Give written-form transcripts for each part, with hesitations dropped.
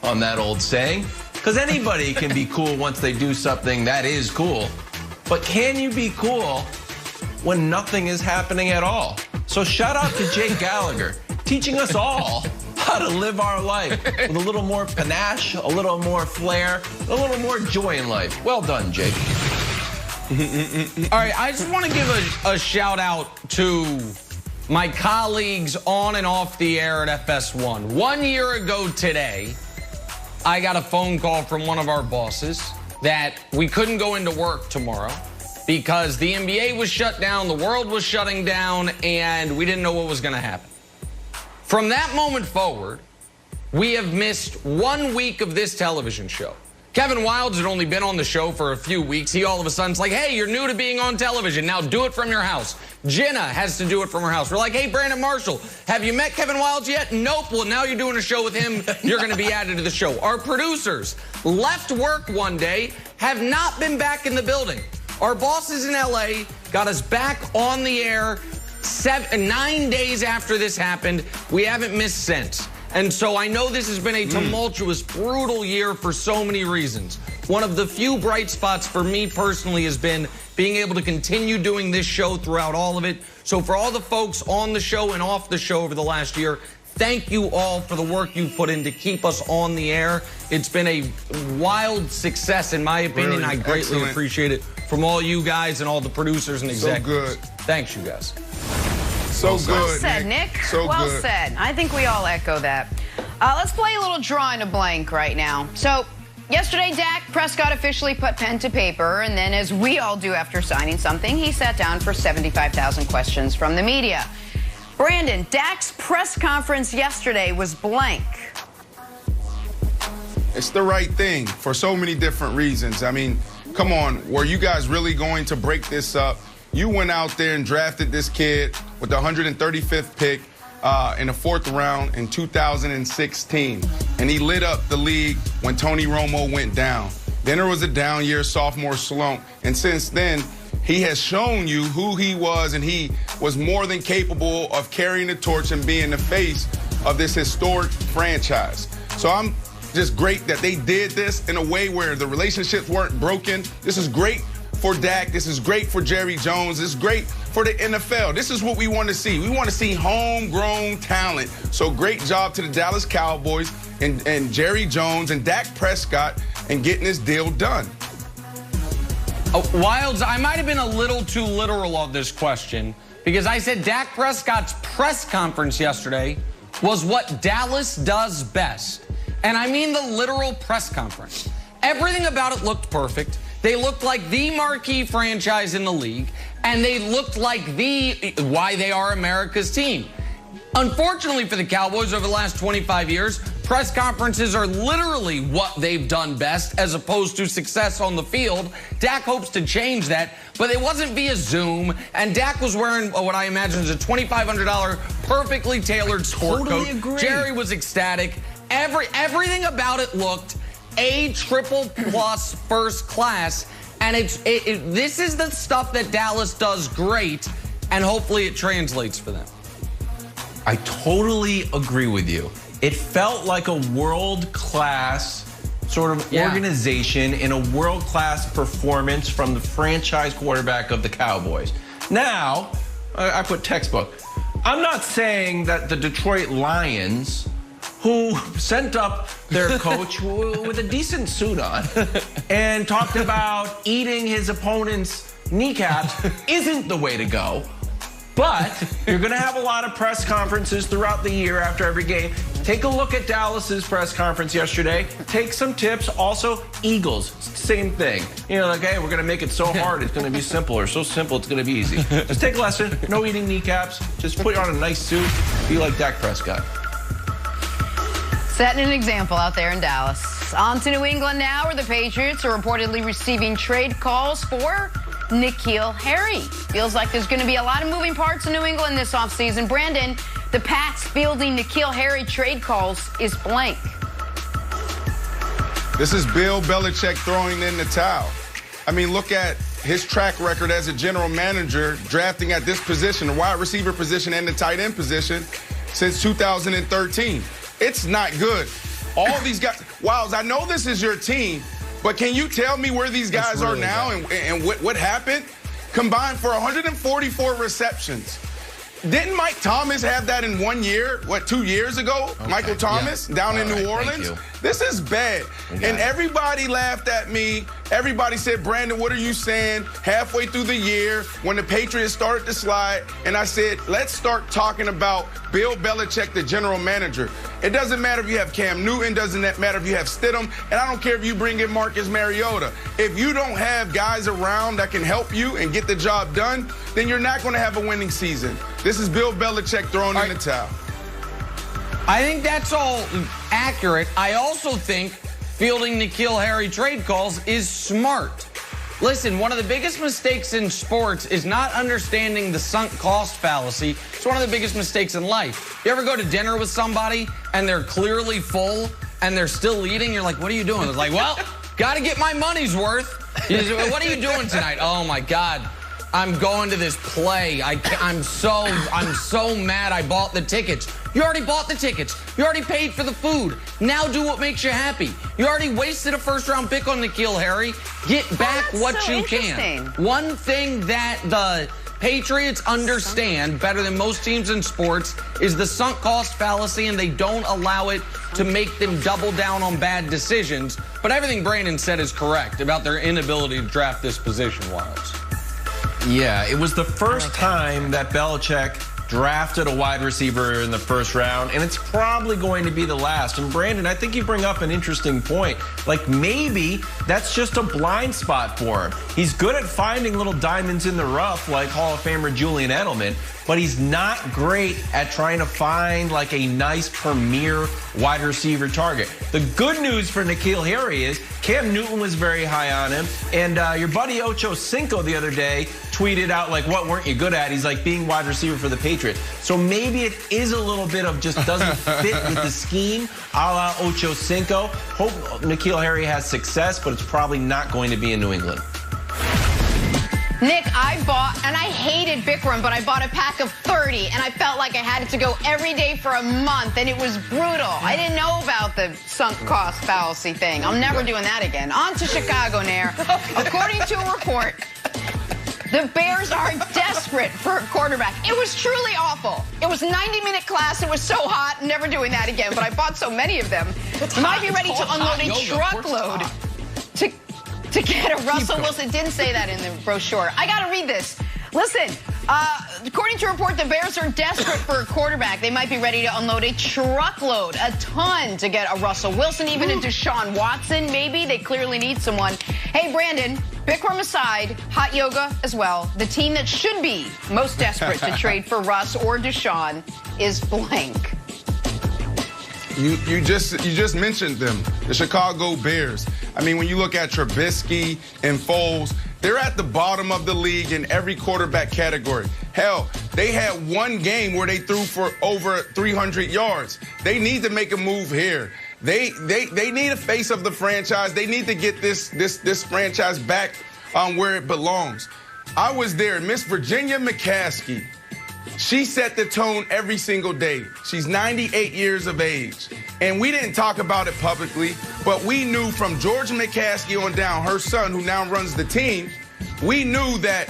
on that old saying, because anybody can be cool once they do something that is cool. But can you be cool when nothing is happening at all? So shout out to Jake Gallagher, teaching us all how to live our life with a little more panache, a little more flair, a little more joy in life. Well done, Jake. All right, I just want to give a shout out to my colleagues on and off the air at FS1. 1 year ago today, I got a phone call from one of our bosses that we couldn't go into work tomorrow because the NBA was shut down, the world was shutting down, and we didn't know what was going to happen. From that moment forward, we have missed 1 week of this television show. Kevin Wildes had only been on the show for a few weeks. He all of a sudden's like, hey, you're new to being on television. Now do it from your house. Jenna has to do it from her house. We're like, hey, Brandon Marshall, have you met Kevin Wildes yet? Nope. Well, now you're doing a show with him. You're going to be added to the show. Our producers left work one day, have not been back in the building. Our bosses in L.A. got us back on the air 9 days after this happened. We haven't missed since. And so I know this has been a tumultuous, brutal year for so many reasons. One of the few bright spots for me personally has been being able to continue doing this show throughout all of it. So for all the folks on the show and off the show over the last year, thank you all for the work you've put in to keep us on the air. It's been a wild success, in my opinion. I greatly appreciate it from all you guys and all the producers and executives. So good. Thanks, you guys. So good. Well said, Nick. So well good. said. I think we all echo that. Let's play a little drawing a blank right now. So yesterday, Dak Prescott officially put pen to paper, and then as we all do after signing something, he sat down for 75,000 questions from the media. Brandon, Dak's press conference yesterday was blank. It's the right thing for so many different reasons. I mean, come on, were you guys really going to break this up? You went out there and drafted this kid with the 135th pick in the 4th round in 2016. And he lit up the league when Tony Romo went down. Then there was a down year, sophomore slump. And since then, he has shown you who he was, and he was more than capable of carrying the torch and being the face of this historic franchise. So I'm just great that they did this in a way where the relationships weren't broken. This is great for Dak. This is great for Jerry Jones. This is great for the NFL. This is what we want to see. We want to see homegrown talent. So great job to the Dallas Cowboys and Jerry Jones and Dak Prescott and getting this deal done. Wildes, I might have been a little too literal on this question because I said Dak Prescott's press conference yesterday was what Dallas does best. And I mean the literal press conference. Everything about it looked perfect. They looked like the marquee franchise in the league, and they looked like why they are America's team. Unfortunately for the Cowboys, over the last 25 years, press conferences are literally what they've done best as opposed to success on the field. Dak hopes to change that, but it wasn't via Zoom, and Dak was wearing what I imagine is a $2,500 perfectly tailored sport coat. Agree. Jerry was ecstatic. Everything about it looked A++ first class, and this is the stuff that Dallas does great, and hopefully it translates for them. I totally agree with you. It felt like a world-class sort of organization in a world-class performance from the franchise quarterback of the Cowboys. Now, I put textbook. I'm not saying that the Detroit Lions, who sent up their coach with a decent suit on and talked about eating his opponent's kneecaps, isn't the way to go. But you're going to have a lot of press conferences throughout the year after every game. Take a look at Dallas's press conference yesterday. Take some tips. Also, Eagles, same thing. You know, like, hey, we're going to make it so hard, it's going to be simple, or so simple, it's going to be easy. Just take a lesson. No eating kneecaps. Just put on a nice suit. Be like Dak Prescott. Setting an example out there in Dallas. On to New England now, where the Patriots are reportedly receiving trade calls for N'Keal Harry. Feels like there's going to be a lot of moving parts in New England this offseason. Brandon, the Pats fielding N'Keal Harry trade calls is blank. This is Bill Belichick throwing in the towel. I mean, look at his track record as a general manager, drafting at this position, the wide receiver position and the tight end position, since 2013. It's not good. All these guys. Wiles, I know this is your team, but can you tell me where these guys are now and what happened? Combined for 144 receptions. Didn't Mike Thomas have that in 1 year? 2 years ago? Okay. Michael Thomas down in New Orleans? This is bad. And everybody laughed at me. Everybody said, Brandon, what are you saying? Halfway through the year, when the Patriots started to slide, and I said, let's start talking about Bill Belichick, the general manager. It doesn't matter if you have Cam Newton, doesn't matter if you have Stidham, and I don't care if you bring in Marcus Mariota. If you don't have guys around that can help you and get the job done, then you're not going to have a winning season. This is Bill Belichick throwing in the towel. I think that's all accurate. I also think fielding N'Keal Harry trade calls is smart. Listen, one of the biggest mistakes in sports is not understanding the sunk cost fallacy. It's one of the biggest mistakes in life. You ever go to dinner with somebody and they're clearly full and they're still eating? You're like, what are you doing? It's like, well, got to get my money's worth. What are you doing tonight? Oh, my God. I'm going to this play. I'm so mad I bought the tickets. You already bought the tickets. You already paid for the food. Now do what makes you happy. You already wasted a first-round pick on N'Keal Harry. Get back what you can. One thing that the Patriots understand better than most teams in sports is the sunk cost fallacy, and they don't allow it to make them double down on bad decisions. But everything Brandon said is correct about their inability to draft this position, Wiles. Yeah, it was the first time that Belichick drafted a wide receiver in the first round, and it's probably going to be the last. And Brandon, I think you bring up an interesting point. Like, maybe that's just a blind spot for him. He's good at finding little diamonds in the rough, like Hall of Famer Julian Edelman, but he's not great at trying to find like a nice premier wide receiver target. The good news for N'Keal Harry is Cam Newton was very high on him, and your buddy Ocho Cinco the other day tweeted out, like, what weren't you good at? He's like, being wide receiver for the Patriots. So maybe it is a little bit of just doesn't fit with the scheme, a la Ocho Cinco. Hope N'Keal Harry has success, but it's probably not going to be in New England. Nick, I bought, and I hated Bikram, but I bought a pack of 30, and I felt like I had it to go every day for a month, and it was brutal. I didn't know about the sunk cost fallacy thing. I'm never doing that again. On to Chicago, Nair. According to a report, the Bears are desperate for a quarterback. It was truly awful. It was a 90-minute class. It was so hot. Never doing that again, but I bought so many of them. You might be ready to unload a truckload to get a Russell Wilson. Didn't say that in the brochure. I got to read this. Listen, according to a report, the Bears are desperate for a quarterback. They might be ready to unload a truckload, a ton, to get a Russell Wilson, even a Deshaun Watson, maybe. They clearly need someone. Hey, Brandon, Bikram aside, hot yoga as well. The team that should be most desperate to trade for Russ or Deshaun is blank. You just mentioned them, the Chicago Bears. I mean, when you look at Trubisky and Foles, they're at the bottom of the league in every quarterback category. Hell, they had one game where they threw for over 300 yards. They need to make a move here. They need a face of the franchise. They need to get this franchise back where it belongs. I was there, Miss Virginia McCaskey. She set the tone every single day. She's 98 years of age. And we didn't talk about it publicly, but we knew from George McCaskey on down, her son, who now runs the team, we knew that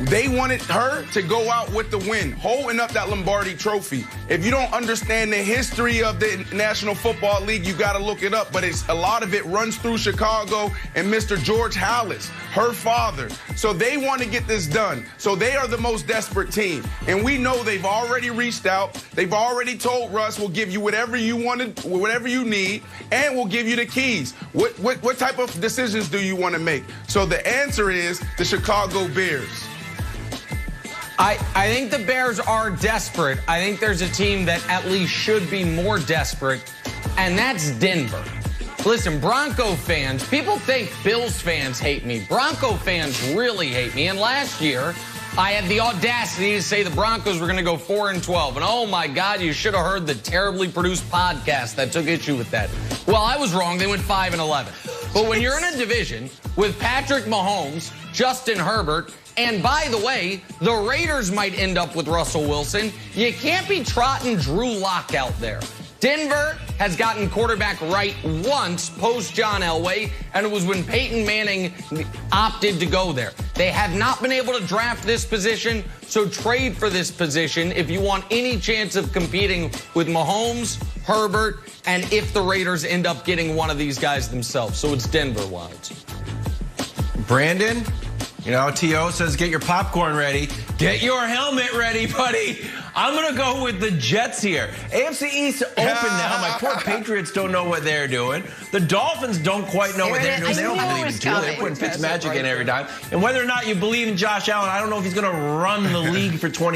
they wanted her to go out with the win, holding up that Lombardi trophy. If you don't understand the history of the National Football League, you got to look it up. But a lot of it runs through Chicago and Mr. George Halas, her father. So they want to get this done. So they are the most desperate team. And we know they've already reached out. They've already told Russ, we'll give you whatever you wanted, whatever you need, and we'll give you the keys. What type of decisions do you want to make? So the answer is the Chicago Bears. I think the Bears are desperate. I think there's a team that at least should be more desperate, and that's Denver. Listen, Bronco fans, people think Bills fans hate me. Bronco fans really hate me. And last year, I had the audacity to say the Broncos were going to go 4-12. And oh my God, you should have heard the terribly produced podcast that took issue with that. Well, I was wrong. They went 5-11. But when you're in a division with Patrick Mahomes, Justin Herbert, and by the way, the Raiders might end up with Russell Wilson, you can't be trotting Drew Lock out there. Denver has gotten quarterback right once post John Elway, and it was when Peyton Manning opted to go there. They have not been able to draft this position, so trade for this position if you want any chance of competing with Mahomes, Herbert, and if the Raiders end up getting one of these guys themselves. So it's Denver, Wilds. Brandon, you know, T.O. says get your popcorn ready. Get your helmet ready, buddy. I'm going to go with the Jets here. AFC East open now. My poor Patriots don't know what they're doing. The Dolphins don't quite know what they're doing. They don't believe in Tua. They're putting Fitzmagic in every time. And whether or not you believe in Josh Allen, I don't know if he's going to run the league for 20